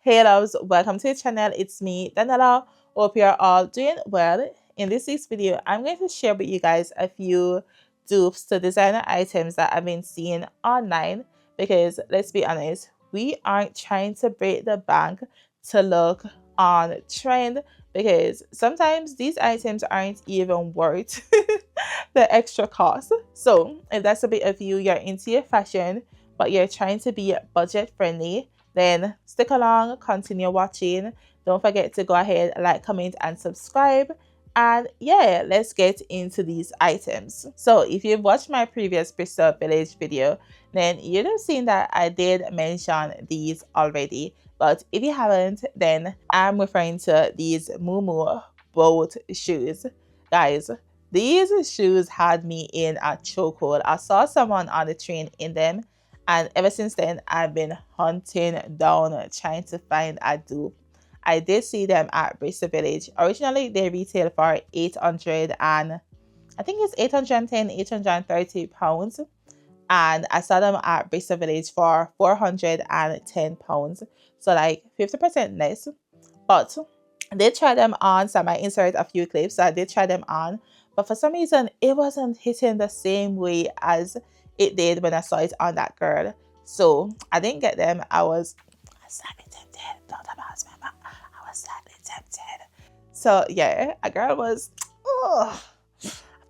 Hey loves, welcome to the channel. It's me, Daniela. Hope you're all doing well. In this week's video, I'm going to share with you guys a few dupes to designer items that I've been seeing online because let's be honest, we aren't trying to break the bank to look on trend because sometimes these items aren't even worth the extra cost. So if that's a bit of you, you're into your fashion, but you're trying to be budget friendly, then stick along, continue watching. Don't forget to go ahead, like, comment, and subscribe. And yeah, let's get into these items. So if you've watched my previous Bristol Village video, then you'd have seen that I did mention these already. But if you haven't, then I'm referring to these Mumu boat shoes. Guys, these shoes had me in a chokehold. I saw someone on the train in them, and ever since then, I've been hunting down, trying to find a dupe. I did see them at Bristol Village. Originally, they retail for 800 and I think it's 810, 830 pounds. And I saw them at Bristol Village for 410 pounds. So like 50% less. But I did try them on, so I might insert a few clips. So I did try them on. But for some reason, it wasn't hitting the same way as it did when I saw it on that girl. So I didn't get them. I was slightly tempted. Don't embarrass me, but I was slightly tempted. So yeah, a girl was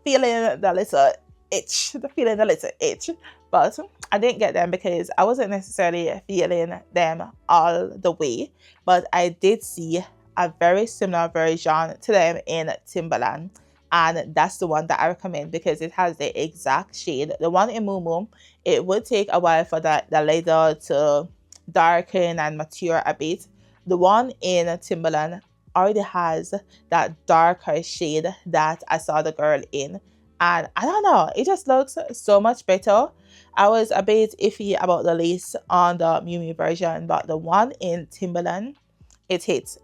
feeling the little itch, but I didn't get them because I wasn't necessarily feeling them all the way. But I did see a very similar version to them in Timberland. And that's the one that I recommend because it has the exact shade. The one in Mumu, it would take a while for the leather to darken and mature a bit. The one in Timberland already has that darker shade that I saw the girl in. And I don't know, it just looks so much better. I was a bit iffy about the lace on the Miu Miu version, but the one in Timberland, it hits.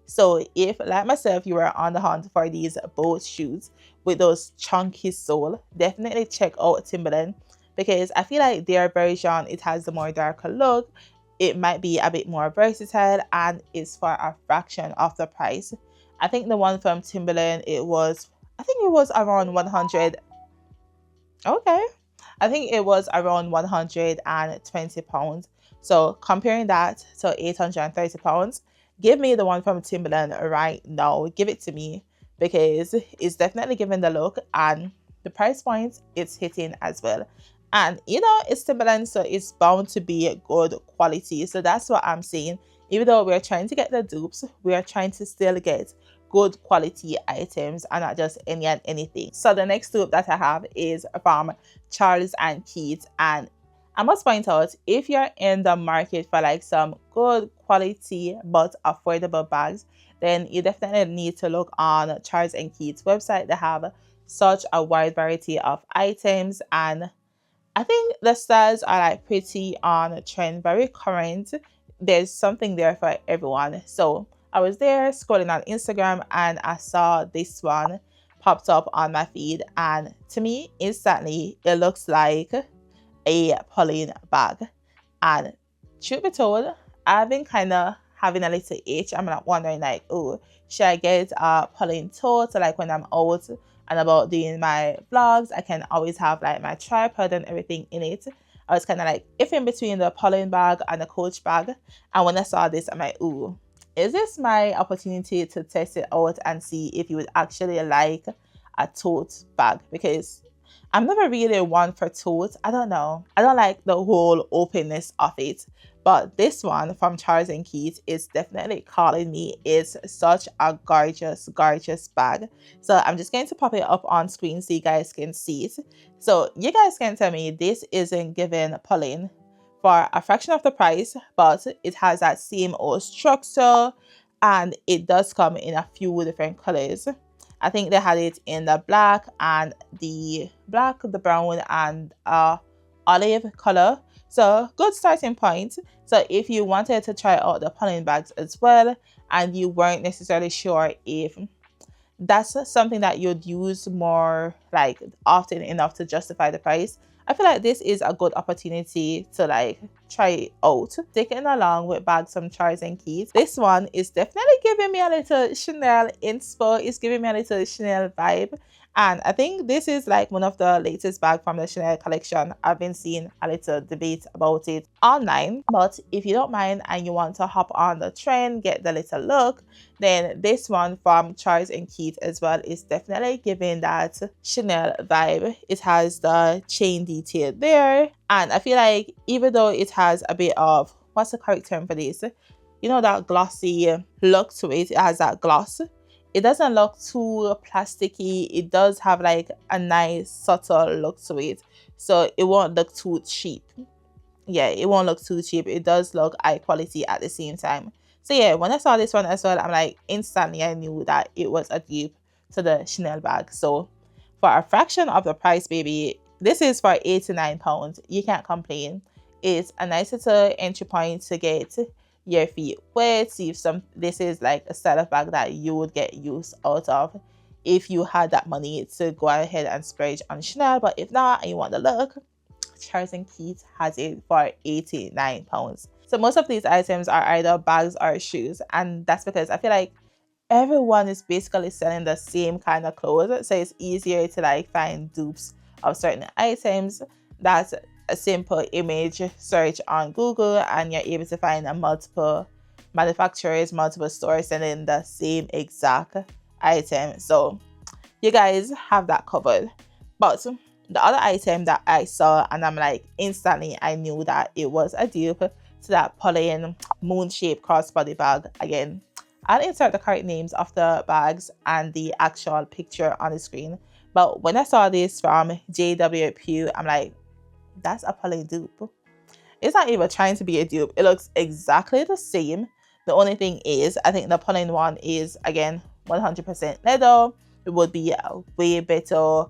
So if, like myself, you are on the hunt for these boat shoes with those chunky sole, definitely check out Timberland because I feel like their version, it has the more darker look. It might be a bit more versatile and it's for a fraction of the price. I think the one from Timberland, I think it was around 100. Okay. I think it was around 120 pounds. So comparing that to 830 pounds, give me the one from Timberland right now. Give it to me because it's definitely giving the look and the price point it's hitting as well. And you know, it's Timberland, so it's bound to be good quality. So that's what I'm saying. Even though we're trying to get the dupes, we are trying to still get good quality items and not just any and anything. So the next dupe that I have is from Charles and Keith, and I must point out, if you're in the market for like some good quality but affordable bags, then you definitely need to look on Charles and Keith's website. They have such a wide variety of items, and I think the styles are like pretty on trend, very current. There's something there for everyone. So I was there scrolling on Instagram and I saw this one popped up on my feed, and to me instantly it looks like a Pauline bag. And truth be told, I've been kind of having a little itch. I'm not wondering like, oh, should I get a Pauline tote? So like when I'm out and about doing my vlogs, I can always have like my tripod and everything in it. I was kind of like if in between the Pauline bag and the Coach bag. And when I saw this, I'm like, ooh, is this my opportunity to test it out and see if you would actually like a tote bag? Because I'm never really one for totes. I don't know. I don't like the whole openness of it. But this one from Charles and Keith is definitely calling me. It's such a gorgeous, gorgeous bag. So I'm just going to pop it up on screen so you guys can see it. So you guys can tell me this isn't giving Pauline for a fraction of the price, but it has that same old structure and it does come in a few different colors. I think they had it in the black, the brown, and olive color. So good starting point. So if you wanted to try out the Pauline bags as well, and you weren't necessarily sure if that's something that you'd use more like often enough to justify the price, I feel like this is a good opportunity to like try it out. Taking along with bags from Charles and Keith. This one is definitely giving me a little Chanel inspo. It's giving me a little Chanel vibe. And I think this is like one of the latest bags from the Chanel collection. I've been seeing a little debate about it online. But if you don't mind and you want to hop on the trend, get the little look, then this one from Charles and Keith as well is definitely giving that Chanel vibe. It has the chain detail there. And I feel like even though it has a bit of, what's the correct term for this? You know, that glossy look to it. It has that gloss. It doesn't look too plasticky. It does have like a nice subtle look to it. So it won't look too cheap. Yeah, it won't look too cheap. It does look high quality at the same time. So yeah, when I saw this one as well, I'm like, instantly I knew that it was a dupe to the Chanel bag. So for a fraction of the price, baby, this is for £89. You can't complain. It's a nice little entry point to get your feet wet. See if this is like a style of bag that you would get use out of if you had that money to go ahead and splurge on Chanel. But if not and you want the look, Charles and Keith has it for £89. So most of these items are either bags or shoes, and that's because I feel like everyone is basically selling the same kind of clothes, so it's easier to like find dupes of certain items. That's a simple image search on Google and you're able to find multiple manufacturers, multiple stores selling the same exact item. So you guys have that covered. But the other item that I saw and I'm like, instantly I knew that it was a dupe to that plain moon-shaped crossbody bag. Again, I'll insert the correct names of the bags and the actual picture on the screen. But when I saw this from JW I'm like, that's a plain dupe. It's not even trying to be a dupe. It looks exactly the same. The only thing is, I think the plain one is, again, 100% leather. It would be a way better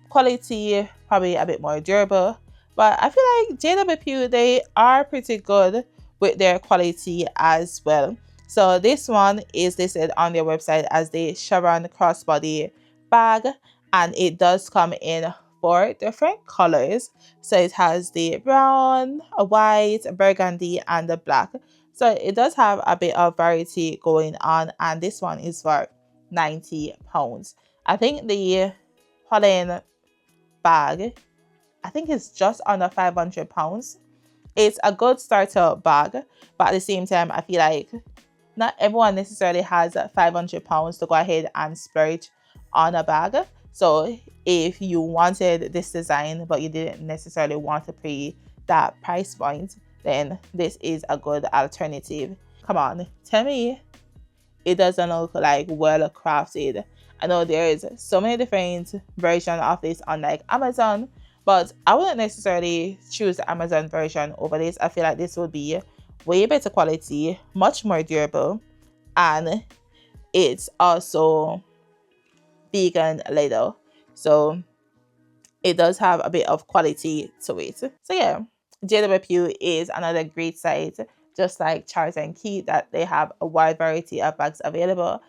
quality, probably a bit more durable. But I feel like JW, they are pretty good with their quality as well. So this one is listed on their website as the Sharon crossbody bag, and it does come in 4 different colors. So it has the brown, a white, a burgundy, and the black. So it does have a bit of variety going on, and this one is for £90. I think the plain bag, I think it's just under £500. It's a good starter bag, but at the same time, I feel like not everyone necessarily has £500 to go ahead and splurge on a bag. So if you wanted this design, but you didn't necessarily want to pay that price point, then this is a good alternative. Come on, tell me it doesn't look like well crafted. I know there is so many different versions of this on like Amazon, but I wouldn't necessarily choose the Amazon version over this. I feel like this would be way better quality, much more durable, and it's also vegan leather, so it does have a bit of quality to it. So yeah, JW is another great site, just like Charles and Keith, that they have a wide variety of bags available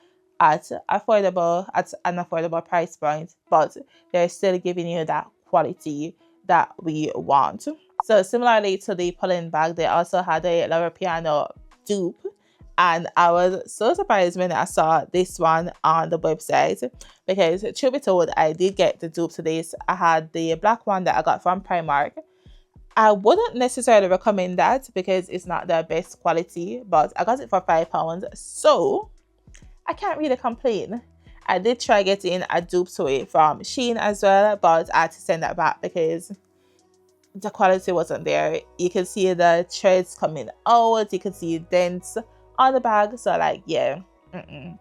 at an affordable price point, but they're still giving you that quality that we want. So similarly to the Poland bag, they also had a Loro Piana dupe, and I was so surprised when I saw this one on the website, because truth be told, I did get the dupe to this. I had the black one that I got from Primark. I wouldn't necessarily recommend that because it's not the best quality, but I got it for £5, so I can't really complain. I did try getting a dupe to it from Shein as well, but I had to send that back because the quality wasn't there. You can see the threads coming out, you can see dents on the bag, so like, yeah, and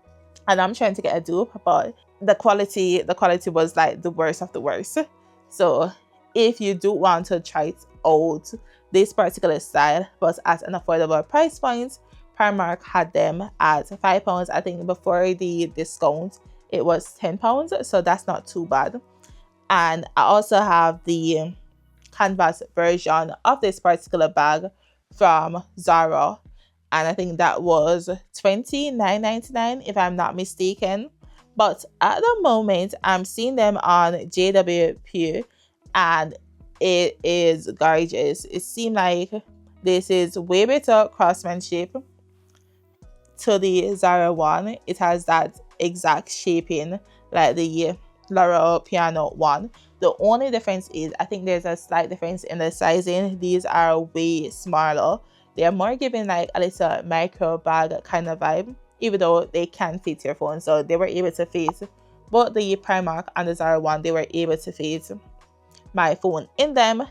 I'm trying to get a dupe, but the quality was like the worst of the worst. So if you do want to try it out, this particular style but at an affordable price point, Primark had them at £5. I think before the discount it was £10, so that's not too bad. And I also have the canvas version of this particular bag from Zara, and I think that was $29.99 if I'm not mistaken. But at the moment I'm seeing them on JW and it is gorgeous. It seemed like This is way better craftsmanship to the Zara one. It has that exact shaping like the Loro Piana one. The only difference is I think there's a slight difference in the sizing. These are way smaller. They are more giving like a little micro bag kind of vibe, even though they can fit your phone. So they were able to fit both the Primark and the Zara one. They were able to fit my phone in them.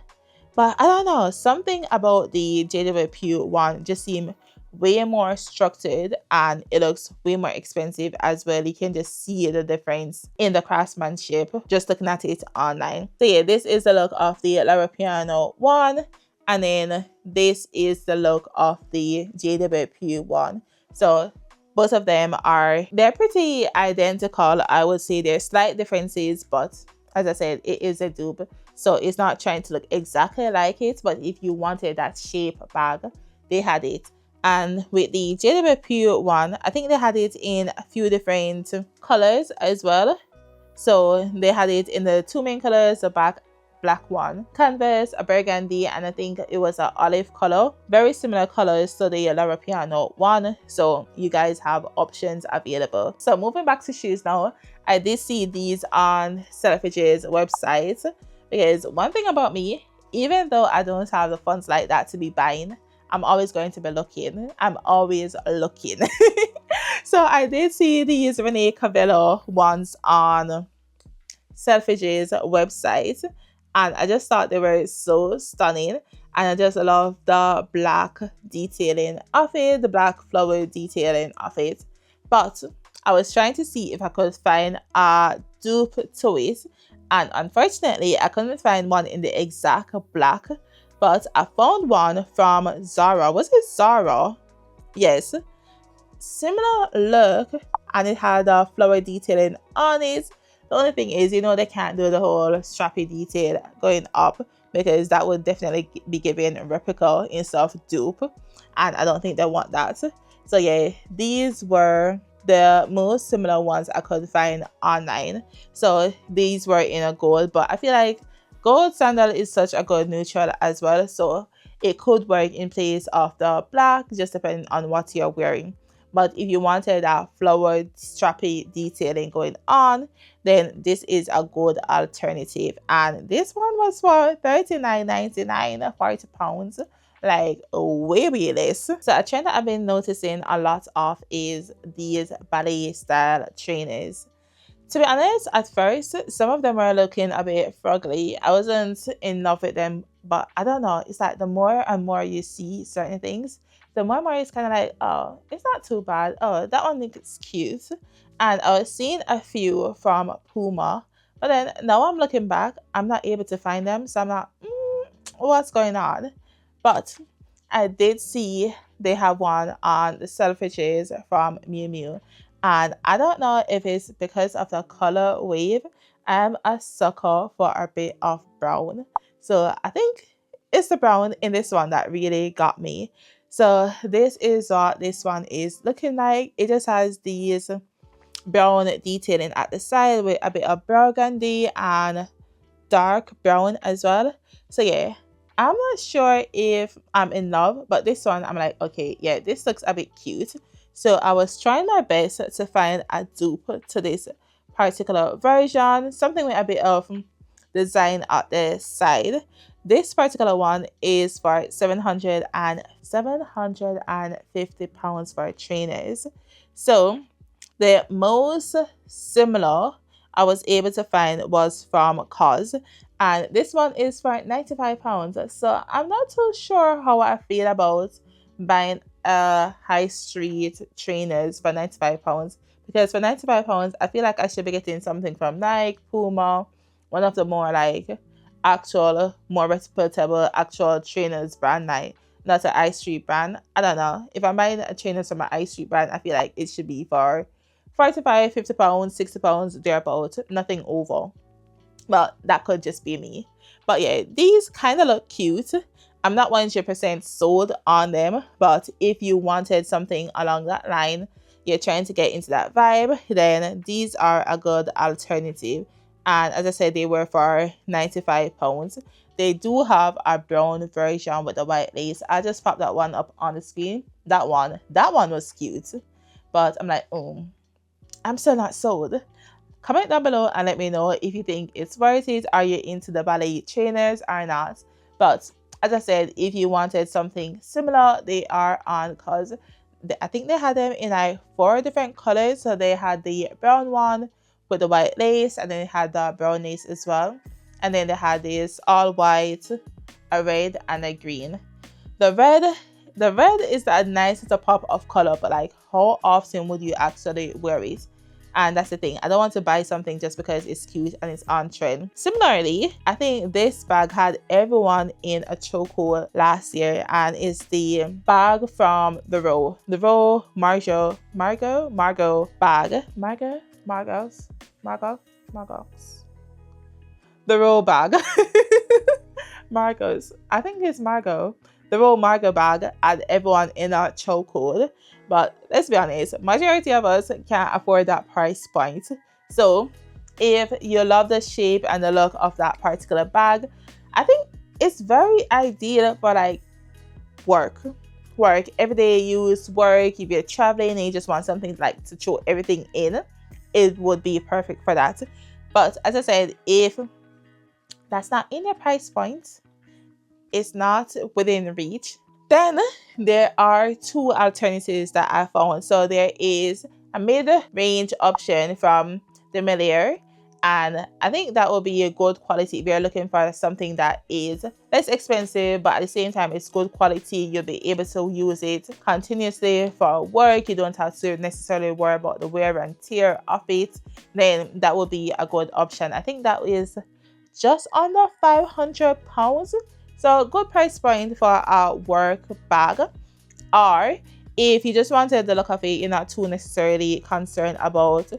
But I don't know, something about the JW one just seemed way more structured and it looks way more expensive as well. You can just see the difference in the craftsmanship just looking at it online. So yeah, this is the look of the Loro Piana one, and then this is the look of the JW one. So both of them they're pretty identical. I would say there's slight differences, but as I said, it is a dupe. So it's not trying to look exactly like it, but if you wanted that shape bag, they had it. And with the JW one, I think they had it in a few different colors as well. So they had it in the two main colors, the black one, canvas, a burgundy, and I think it was an olive color. Very similar colors to the Loro Piana one. So you guys have options available. So moving back to shoes now, I did see these on Selfridge's website, because one thing about me, even though I don't have the funds like that to be buying, I'm always going to be looking. I'm always looking. So I did see these Renee Cavello ones on Selfridge's website, and I just thought they were so stunning, and I just love the black detailing of it, the black flower detailing of it. But I was trying to see if I could find a dupe to it, and unfortunately I couldn't find one in the exact black, but I found one from Zara. Was it Zara? Yes. Similar look, and it had a flower detailing on it. The only thing is, you know, they can't do the whole strappy detail going up, because that would definitely be giving replica instead of dupe, and I don't think they want that. So yeah, these were the most similar ones I could find online. So these were in a gold, but I feel like gold sandal is such a good neutral as well, so it could work in place of the black, just depending on what you're wearing. But if you wanted that flowered strappy detailing going on, then this is a good alternative. And this one was for $39.99, £40, like way less. So a trend that I've been noticing a lot of is these ballet style trainers. To be honest, at first, some of them were looking a bit froggy. I wasn't in love with them, but I don't know. It's like the more and more you see certain things, the more and more it's kind of like, oh, it's not too bad. Oh, that one looks cute. And I was seeing a few from Puma, but then now I'm looking back, I'm not able to find them. So I'm like, what's going on? But I did see they have one on the Selfridges from Miu Miu. And I don't know if it's because of the color wave. I'm a sucker for a bit of brown. So I think it's the brown in this one that really got me. So this is what this one is looking like. It just has these brown detailing at the side with a bit of burgundy and dark brown as well. So yeah, I'm not sure if I'm in love, but this one I'm like, okay, yeah, this looks a bit cute. So I was trying my best to find a dupe to this particular version, something with a bit of design at the side. This particular one is for £750 for trainers. So the most similar I was able to find was from COS, and this one is for £95. So I'm not too sure how I feel about buying high street trainers for £95, because for £95 I feel like I should be getting something from Nike, Puma, one of the more like actual, more reputable actual trainers brand, like not a high street brand. I don't know, if I'm buying a trainers from a high street brand, I feel like it should be for £45, £50, £60 thereabout, nothing over. Well, that could just be me. But yeah, these kind of look cute. I'm not 100% sold on them, but if you wanted something along that line, you're trying to get into that vibe, then these are a good alternative. And as I said, they were for £95. they do have a brown version with the white lace. I just popped that one up on the screen. That one was cute, but I'm like, oh, I'm still not sold. Comment down below and let me know if you think it's worth it. Are you into the ballet trainers or not? But as I said, if you wanted something similar, they are on, because I think they had them in like 4 different colors. So they had the brown one with the white lace, and then they had the brown lace as well. And then they had this all white, a red, and a green. The red is a nice little pop of color, but like, how often would you actually wear it? And that's the thing. I don't want to buy something just because it's cute and it's on trend. Similarly, I think this bag had everyone in a chokehold last year, and it's the bag from the Loro Margot bag. Margot's. The Loro bag. Margot's. I think it's Margot. The Loro Margot bag had everyone in a chokehold. But let's be honest, majority of us can't afford that price point. So if you love the shape and the look of that particular bag, I think it's very ideal for like work, everyday use, work. If you're traveling and you just want something like to throw everything in, it would be perfect for that. But as I said, if that's not in your price point, it's not within reach, then there are 2 alternatives that I found. So there is a mid-range option from the Ballet, and I think that will be a good quality if you're looking for something that is less expensive, but at the same time it's good quality. You'll be able to use it continuously for work. You don't have to necessarily worry about the wear and tear of it. Then that will be a good option. I think that is just under £500. So good price point for a work bag. Or if you just wanted the look of it, you're not too necessarily concerned about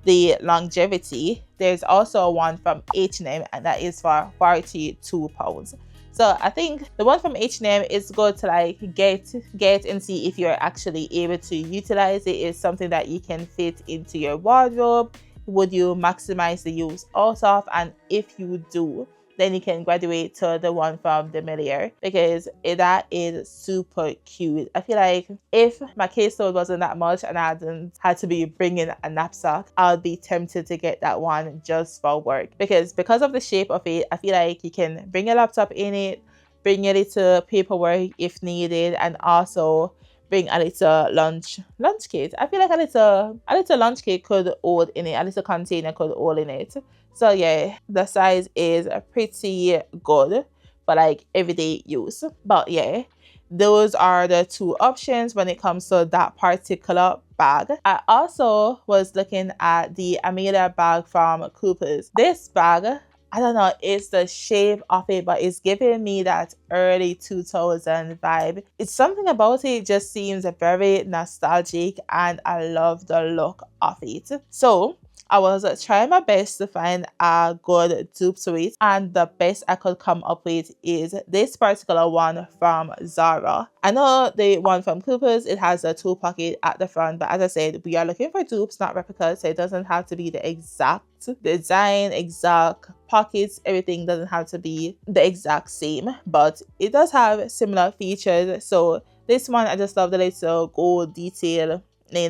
the longevity, there's also one from H&M, and that is for £42. So I think the one from H&M is good to like get and see if you're actually able to utilize it. It's something that you can fit into your wardrobe. Would you maximize the use out of? And if you do, then you can graduate to the one from the Ballet, because that is super cute. I feel like if my caseload wasn't that much and I hadn't had to be bringing a knapsack, I would be tempted to get that one just for work, because of the shape of it. I feel like you can bring a laptop in it, bring a little paperwork if needed, and also bring a little lunch kit. I feel like a little lunch kit could hold in it, a little container could hold in it. So yeah, the size is pretty good for like everyday use. But yeah, those are the 2 options when it comes to that particular bag. I also was looking at the Amelia bag from Dupes. This bag, I don't know, it's the shape of it, but it's giving me that early 2000 vibe. It's something about it just seems very nostalgic, and I love the look of it. So I was trying my best to find a good dupe to it, and the best I could come up with is this particular one from Zara. I know the one from Dupes, it has a 2 pocket at the front, but as I said, we are looking for dupes, not replicas, so it doesn't have to be the exact design, exact pockets. Everything doesn't have to be the exact same, but it does have similar features. So this one, I just love the little gold detail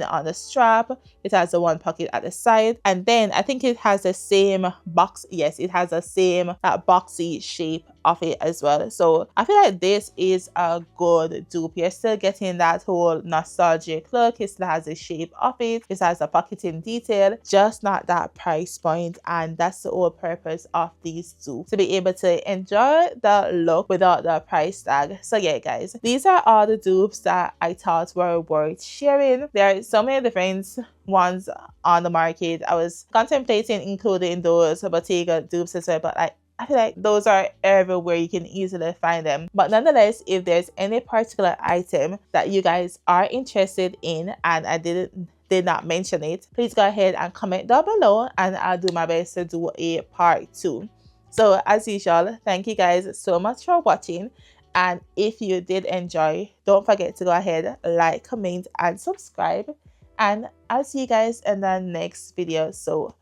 on the strap. It has the 1 pocket at the side, and then I think it has the same box. Yes, it has the same boxy shape of it as well. So I feel like this is a good dupe. You're still getting that whole nostalgic look. It still has the shape of it. It has the pocketing detail, just not that price point. And that's the whole purpose of these dupes, to be able to enjoy the look without the price tag. So yeah, guys, these are all the dupes that I thought were worth sharing. There are so many different ones on the market. I was contemplating including those Bottega dupes as well, but I feel like those are everywhere. You can easily find them. But nonetheless, if there's any particular item that you guys are interested in and I did not mention it, please go ahead and comment down below, and I'll do my best to do a part 2. So as usual, thank you guys so much for watching. And if you did enjoy, don't forget to go ahead, like, comment, and subscribe. And I'll see you guys in the next video. So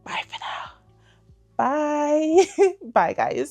bye for now. Bye. Bye, guys.